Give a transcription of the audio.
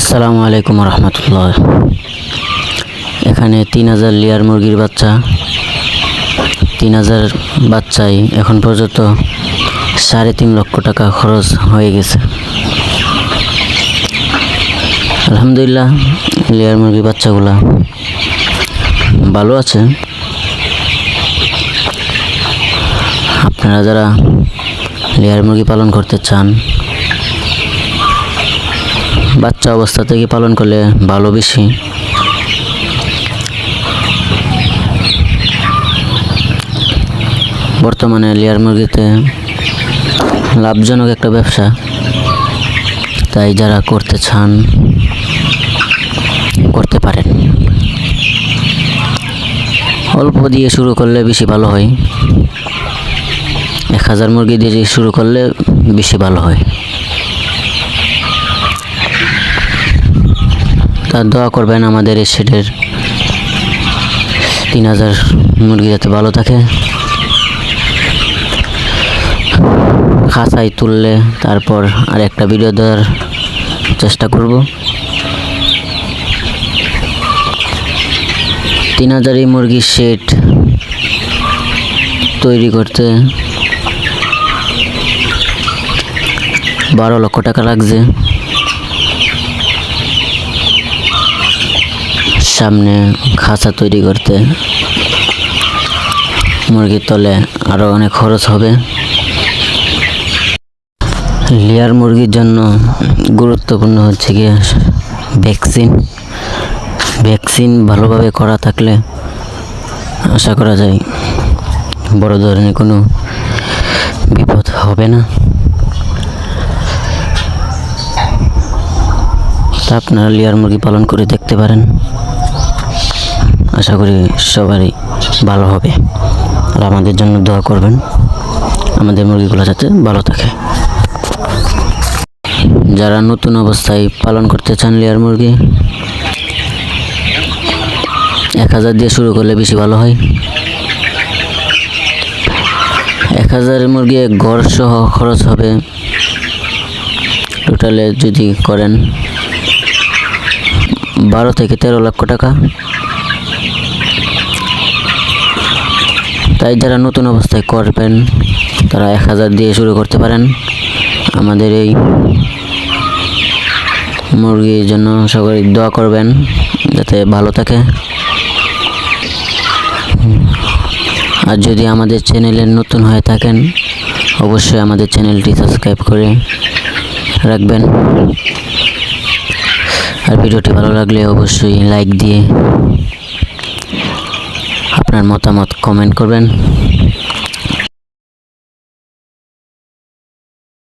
আসসালামু আলাইকুম রহমতুল্লাহ। এখানে 3000 লেয়ার মুরগির বাচ্চা, 3000 বাচ্চাই এখন পর্যন্ত 3.5 লক্ষ টাকা খরচ হয়ে গেছে। আলহামদুলিল্লাহ, লেয়ার মুরগির বাচ্চাগুলা ভালো আছে। আপনারা যারা লেয়ার মুরগি পালন করতে চান, বাচ্চা অবস্থা থেকে পালন করলে ভালো বেশি। বর্তমানে লেয়ার মুরগিতে লাভজনক একটা ব্যবসা, তাই যারা করতে চান করতে পারেন। অল্প দিয়ে শুরু করলে বেশি ভালো হয়। 1000 মুরগি দিয়ে শুরু করলে বেশি ভালো হয়। তা দোয়া করবেন আমাদের এই শেডের 3000 মুরগি যাতে ভালো থাকে। খাঁচায় তুললে তারপর আর একটা ভিডিও দেওয়ার চেষ্টা করব। 3000 মুরগির শেড তৈরি করতে 12 লক্ষ টাকা লাগছে। সামনে খাঁচা তৈরি করতে মুরগির তলে আরও অনেক খরচ হবে। লেয়ার মুরগির জন্য গুরুত্বপূর্ণ হচ্ছে গিয়ে ভ্যাকসিন ভালোভাবে করা থাকলে আশা করা যায় বড় ধরনের কোনো বিপদ হবে না। তা আপনারা লেয়ার মুরগি পালন করে দেখতে পারেন। আশা করি সবারই ভালো হবে। আর আমাদের জন্য দোয়া করবেন, আমাদের মুরগিগুলো যাতে ভালো থাকে। যারা নতুন অবস্থায় পালন করতে চান লেয়ার মুরগি, 1000 দিয়ে শুরু করলে বেশি ভালো হয়। 1000 মুরগি ঘর সহ খরচ হবে টোটালে যদি করেন 12 থেকে 13 লক্ষ টাকা। তাই যারা নতুন অবস্থায় করবেন তারা 1000 দিয়ে শুরু করতে পারেন। আমাদের এই মুরগির জন্য সকলে দোয়া করবেন যাতে ভালো থাকে। আর যদি আমাদের চ্যানেলে নতুন হয়ে থাকেন, অবশ্যই আমাদের চ্যানেলটি সাবস্ক্রাইব করে রাখবেন। আর ভিডিওটি ভালো লাগলে অবশ্যই লাইক দিয়ে আপনার মতামত কমেন্ট করবেন।